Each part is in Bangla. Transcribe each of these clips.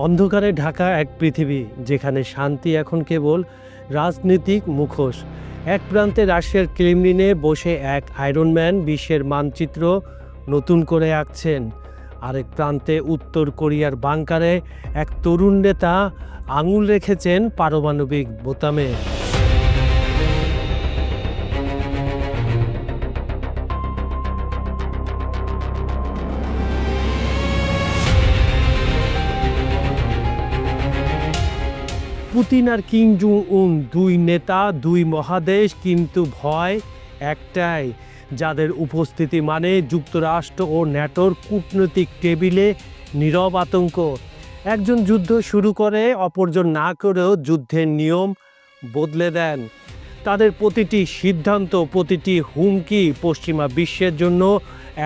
অন্ধকারে ঢাকা এক পৃথিবী যেখানে শান্তি এখন কেবল রাজনৈতিক মুখোশ। এক প্রান্তে রাশিয়ার ক্রেমলিনে বসে এক আয়রনম্যান বিশ্বের মানচিত্র নতুন করে আঁকছেন, আরেক প্রান্তে উত্তর কোরিয়ার বাংকারে এক তরুণ নেতা আঙুল রেখেছেন পারমাণবিক বোতামে। পুতিন আর কিম জং উন, দুই নেতা, দুই মহাদেশ, কিন্তু ভয় একটাই, যাদের উপস্থিতি মানে যুক্তরাষ্ট্র ও ন্যাটোর কূটনৈতিক টেবিলে নীরব আতঙ্ক। একজন যুদ্ধ শুরু করে, অপরজন না করেও যুদ্ধের নিয়ম বদলে দেন। তাদের প্রতিটি সিদ্ধান্ত, প্রতিটি হুমকি পশ্চিমা বিশ্বের জন্য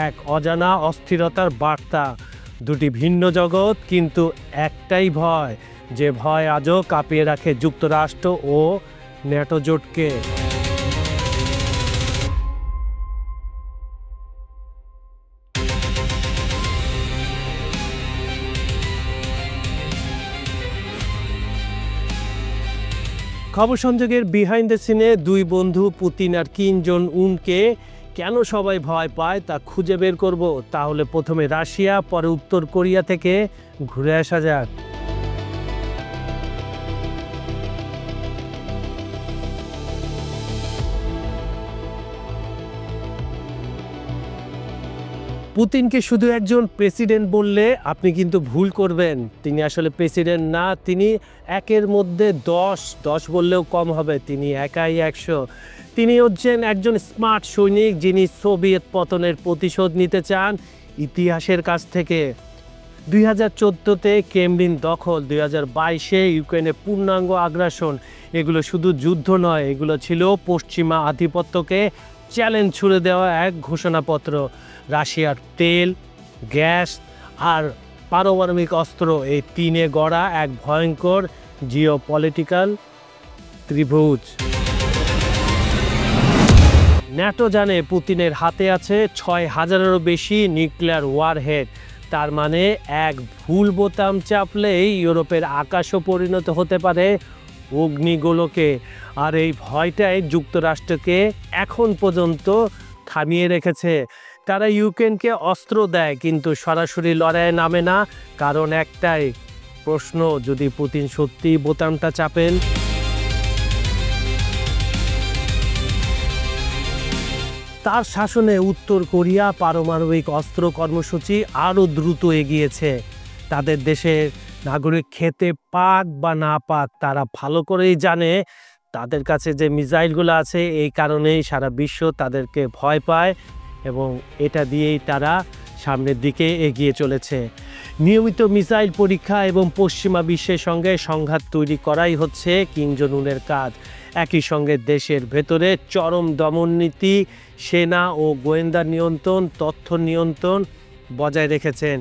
এক অজানা অস্থিরতার বার্তা। দুটি ভিন্ন জগৎ, কিন্তু একটাই ভয়, যে ভয় আজও কাঁপিয়ে রাখে যুক্তরাষ্ট্র ও ন্যাটো জোটকে। খবর সংযোগের বিহাইন্ড দ্য সিনে দুই বন্ধু পুতিন আর কিম জং উনকে কেন সবাই ভয় পায় তা খুঁজে বের করব। তাহলে প্রথমে রাশিয়া, পরে উত্তর কোরিয়া থেকে ঘুরে আসা যাক। পুতিনকে শুধু একজন প্রেসিডেন্ট বললে আপনি কিন্তু ভুল করবেন। তিনি আসলে প্রেসিডেন্ট না, তিনি একের মধ্যে 10 বললেও কম হবে। তিনি একাই 100। তিনি হচ্ছেন একজন স্মার্ট সৈনিক, যিনি সোভিয়েত পতনের প্রতিশোধ নিতে চান ইতিহাসের কাছ থেকে। 2014-তে ক্রেমলিন দখল, 2022-এ ইউক্রেনে পূর্ণাঙ্গ আগ্রাসন। এগুলো শুধু যুদ্ধ নয়, এগুলো ছিল পশ্চিমা আধিপত্যকে চ্যালেঞ্জ ছুড়ে দেওয়া এক ঘোষণাপত্র। রাশিয়ার তেল, গ্যাস আর পারমাণবিক অস্ত্র, এই তিনে গড়া এক ভয়ঙ্কর জিওপলিটিক্যাল ত্রিভুজ। ন্যাটো জানে পুতিনের হাতে আছে 6000-এরও বেশি নিউক্লিয়ার ওয়ারহেড। তার মানে এক ভুল বোতাম চাপলেই ইউরোপের আকাশও পরিণত হতে পারে অগ্নিগোলকে। আর এই ভয়টাই যুক্তরাষ্ট্রকে এখন পর্যন্ত থামিয়ে রেখেছে। তারা ইউক্রেনকে অস্ত্র দেয়, কিন্তু সরাসরি লড়াইয়ে নামে না, কারণ একটাই প্রশ্ন, যদি পুতিন সত্যিই বোতামটা চাপেন, তার শাসনে উত্তর কোরিয়া পারমাণবিক অস্ত্র কর্মসূচি আরও দ্রুত এগিয়েছে। তাদের দেশের নাগরিক খেতে পাক বা না পাক, তারা ভালো করেই জানে তাদের কাছে যে মিসাইলগুলো আছে, এই কারণেই সারা বিশ্ব তাদেরকে ভয় পায় এবং এটা দিয়েই তারা সামনের দিকে এগিয়ে চলেছে। নিয়মিত মিসাইল পরীক্ষা এবং পশ্চিমা বিশ্বের সঙ্গে সংঘাত তৈরি করাই হচ্ছে কিম জং উনের কাজ। একই সঙ্গে দেশের ভেতরে চরম দমননীতি, সেনা ও গোয়েন্দা নিয়ন্ত্রণ, তথ্য নিয়ন্ত্রণ বজায় রেখেছেন।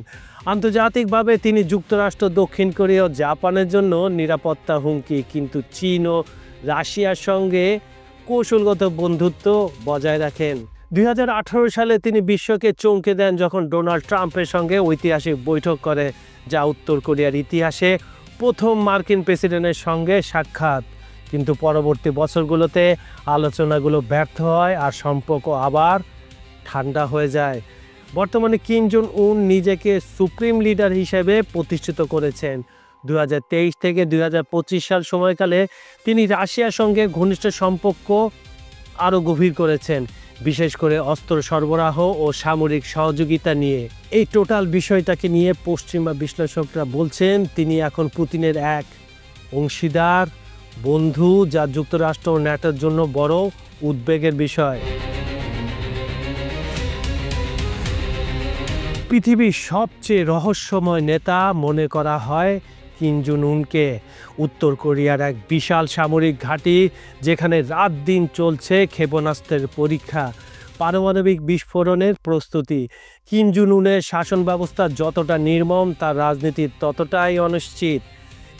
আন্তর্জাতিকভাবে তিনি যুক্তরাষ্ট্র, দক্ষিণ কোরিয়া ও জাপানের জন্য নিরাপত্তা হুমকি, কিন্তু চীন ও রাশিয়ার সঙ্গে কৌশলগত বন্ধুত্ব বজায় রাখেন। 2018 সালে তিনি বিশ্বকে চমকে দেন যখন ডোনাল্ড ট্রাম্পের সঙ্গে ঐতিহাসিক বৈঠক করে, যা উত্তর কোরিয়ার ইতিহাসে প্রথম মার্কিন প্রেসিডেন্টের সঙ্গে সাক্ষাৎ। কিন্তু পরবর্তী বছরগুলোতে আলোচনাগুলো ব্যর্থ হয় আর সম্পর্ক আবার ঠান্ডা হয়ে যায়। বর্তমানে কিম জং উন নিজেকে সুপ্রিম লিডার হিসেবে প্রতিষ্ঠিত করেছেন। 2023 থেকে 2025 সাল সময়কালে তিনি রাশিয়ার সঙ্গে ঘনিষ্ঠ সম্পর্ক আরও গভীর করেছেন, বিশেষ করে অস্ত্র সরবরাহ ও সামরিক সহযোগিতা নিয়ে। এই টোটাল বিষয়টাকে নিয়ে পশ্চিমা বিশ্লেষকরা বলছেন তিনি এখন পুতিনের এক অংশীদার, বন্ধু, যা যুক্তরাষ্ট্র ও ন্যাটোর জন্য বড় উদ্বেগের বিষয়। পৃথিবীর সবচেয়ে রহস্যময় নেতা মনে করা হয় কিম জং উনকে। উত্তর কোরিয়ার এক বিশাল সামরিক ঘাঁটি, যেখানে রাত দিন চলছে ক্ষেপণাস্ত্রের পরীক্ষা, পারমাণবিক বিস্ফোরণের প্রস্তুতি। কিম জং উনের শাসন ব্যবস্থা যতটা নির্মম, তার রাজনীতি ততটাই অনিশ্চিত।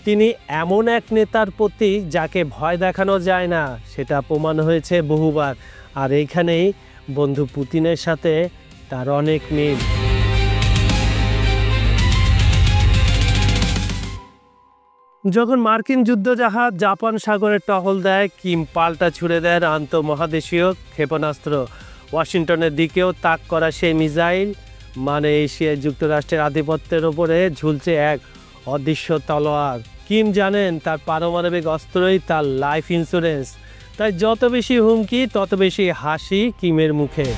তিনি এমন এক নেতার প্রতি যাকে ভয় দেখানো যায় না, সেটা প্রমাণ হয়েছে বহুবার। আর এইখানেই বন্ধু পুতিনের সাথে তার অনেক মিল। যখন মার্কিন যুদ্ধজাহাজ জাপান সাগরে টহল দেয়, কিম পাল্টা ছুড়ে দেন আন্তঃমহাদেশীয় ক্ষেপণাস্ত্র। ওয়াশিংটনের দিকেও তাক করা সেই মিসাইল মানে এশিয়ায় যুক্তরাষ্ট্রের আধিপত্যের ওপরে ঝুলছে এক অদৃশ্য তলোয়ার। কিম জানেন তার পারমাণবিক অস্ত্রই তার লাইফ ইন্স্যুরেন্স, তাই যত বেশি হুমকি তত বেশি হাসি কিমের মুখে।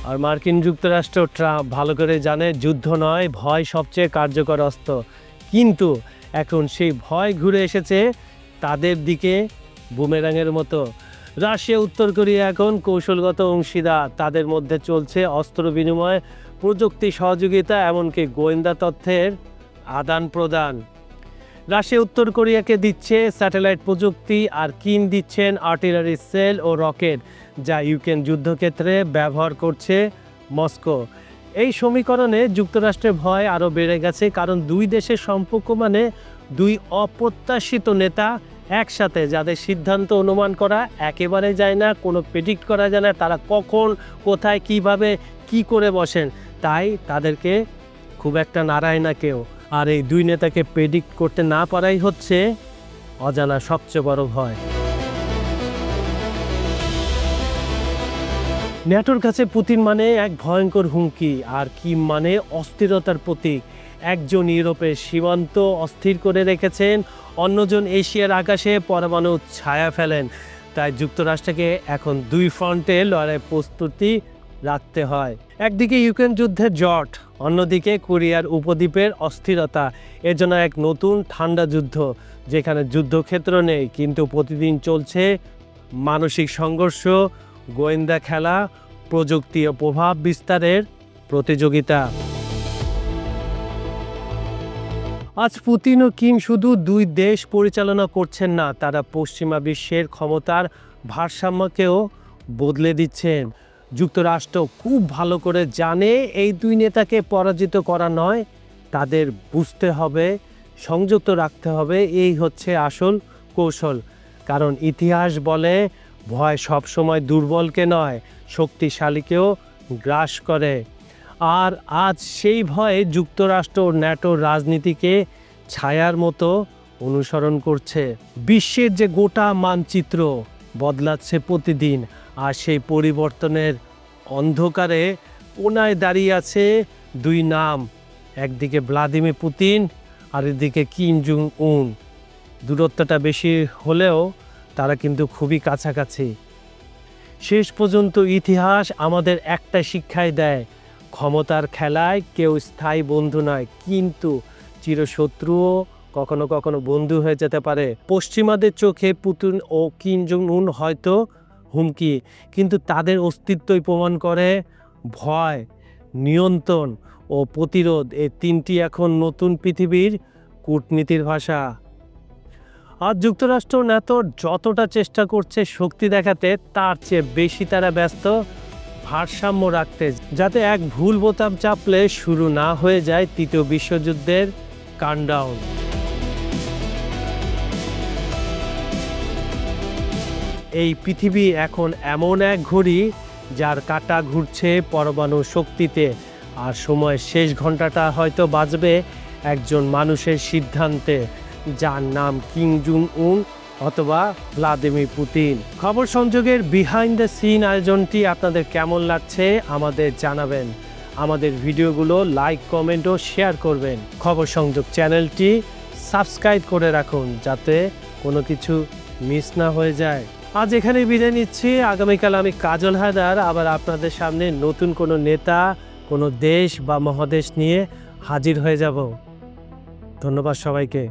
আর মার্কিন যুক্তরাষ্ট্র ট্রাম্প ভালো করে জানে যুদ্ধ নয়, ভয় সবচেয়ে কার্যকর অস্ত্র। কিন্তু এখন সেই ভয় ঘুরে এসেছে তাদের দিকে বুমেরাঙের মতো। রাশিয়া উত্তর কোরিয়া এখন কৌশলগত অংশীদার, তাদের মধ্যে চলছে অস্ত্র বিনিময়, প্রযুক্তি সহযোগিতা, এমনকি গোয়েন্দা তথ্যের আদান প্রদান। রাশিয়া উত্তর কোরিয়াকে দিচ্ছে স্যাটেলাইট প্রযুক্তি আর কিম দিচ্ছেন আর্টিলারি সেল ও রকেট, যা ইউক্রেন যুদ্ধক্ষেত্রে ব্যবহার করছে মস্কো। এই সমীকরণে যুক্তরাষ্ট্রের ভয় আরও বেড়ে গেছে, কারণ দুই দেশের সম্পর্ক মানে দুই অপ্রত্যাশিত নেতা একসাথে, যাদের সিদ্ধান্ত অনুমান করা একেবারে যায় না, কোনো প্রেডিক্ট করা যায় না তারা কখন কোথায় কিভাবে কি করে বসেন, তাই তাদেরকে খুব একটা নাড়ায় না কেউ। আর এই দুই নেতাকে প্রেডিক্ট করতে না পারাই হচ্ছে অজানা সবচেয়ে বড় ভয়। ন্যাটোর কাছে পুতিন মানে এক ভয়ঙ্কর হুমকি, আর কিম মানে অস্থিরতার প্রতীক। একজন ইউরোপের সীমান্ত অস্থির করে রেখেছেন, অন্যজন এশিয়ার আকাশে পরমাণু ছায়া ফেলেন। তাই যুক্তরাষ্ট্রকে এখন দুই ফ্রন্টে লড়াইয়ের প্রস্তুতি রাখতে হয়। একদিকে ইউক্রেন যুদ্ধের জট, অন্যদিকে কোরিয়ার উপদ্বীপের অস্থিরতা। এর জন্য এক নতুন ঠান্ডা যুদ্ধ, যেখানে যুদ্ধক্ষেত্র নেই কিন্তু প্রতিদিন চলছে মানসিক সংঘর্ষ, গোয়েন্দা খেলা, প্রযুক্তি ও প্রভাব বিস্তারের প্রতিযোগিতা। আজ পুতিন ও কিম শুধু দুই দেশ পরিচালনা করছেন না, তারা পশ্চিমা বিশ্বের ক্ষমতার ভারসাম্যকেও বদলে দিচ্ছেন। যুক্তরাষ্ট্র খুব ভালো করে জানে এই দুই নেতাকে পরাজিত করা নয়, তাদের বুঝতে হবে, সংযুক্ত রাখতে হবে। এই হচ্ছে আসল কৌশল, কারণ ইতিহাস বলে ভয় সবসময় দুর্বলকে নয়, শক্তিশালীকেও গ্রাস করে। আর আজ সেই ভয়ে যুক্তরাষ্ট্র ও ন্যাটোর রাজনীতিকে ছায়ার মতো অনুসরণ করছে। বিশ্বের যে গোটা মানচিত্র বদলাচ্ছে প্রতিদিন, আর সেই পরিবর্তনের অন্ধকারে কোনায় দাঁড়িয়ে আছে দুই নাম, একদিকে ভ্লাদিমির পুতিন আর এদিকে কিম জং উন। দূরত্বটা বেশি হলেও তারা কিন্তু খুবই কাছাকাছি। শেষ পর্যন্ত ইতিহাস আমাদের একটা শিক্ষাই দেয়, ক্ষমতার খেলায় কেউ স্থায়ী বন্ধু নয়, কিন্তু চিরশত্রুও কখনো কখনো বন্ধু হয়ে যেতে পারে। পশ্চিমাদের চোখে পুতিন ও কিম জং উন হয়তো হুমকি, কিন্তু তাদের অস্তিত্বই প্রমাণ করে ভয়, নিয়ন্ত্রণ ও প্রতিরোধ, এই তিনটি এখন নতুন পৃথিবীর কূটনীতির ভাষা। আর যুক্তরাষ্ট্র ন্যাটো যতটা চেষ্টা করছে শক্তি দেখাতে, তার চেয়ে বেশি তারা ব্যস্ত ভারসাম্য রাখতে, যাতে এক ভুল বোতাম চাপলে শুরু না হয়ে যায় তৃতীয় বিশ্বযুদ্ধের কাউন্টডাউন। এই পৃথিবী এখন এমন এক ঘড়ি যার কাঁটা ঘুরছে পরমাণু শক্তিতে, আর সময়ের শেষ ঘন্টাটা হয়তো বাজবে একজন মানুষের সিদ্ধান্তে, যার নাম কিম জং উন অথবা ভ্লাদিমির পুতিন। খবর সংযোগের বিহাইন্ড দ্য সিন আয়োজনটি আপনাদের কেমন লাগছে আমাদের জানাবেন। আমাদের ভিডিওগুলো লাইক, কমেন্ট ও শেয়ার করবেন। খবর সংযোগ চ্যানেলটি সাবস্ক্রাইব করে রাখুন, যাতে কোনো কিছু মিস না হয়ে যায়। আজ এখানে বিদায় নিচ্ছি। আগামীকাল আমি কাজল হায়দার আবার আপনাদের সামনে নতুন কোনো নেতা, কোনো দেশ বা মহাদেশ নিয়ে হাজির হয়ে যাব। ধন্যবাদ সবাইকে।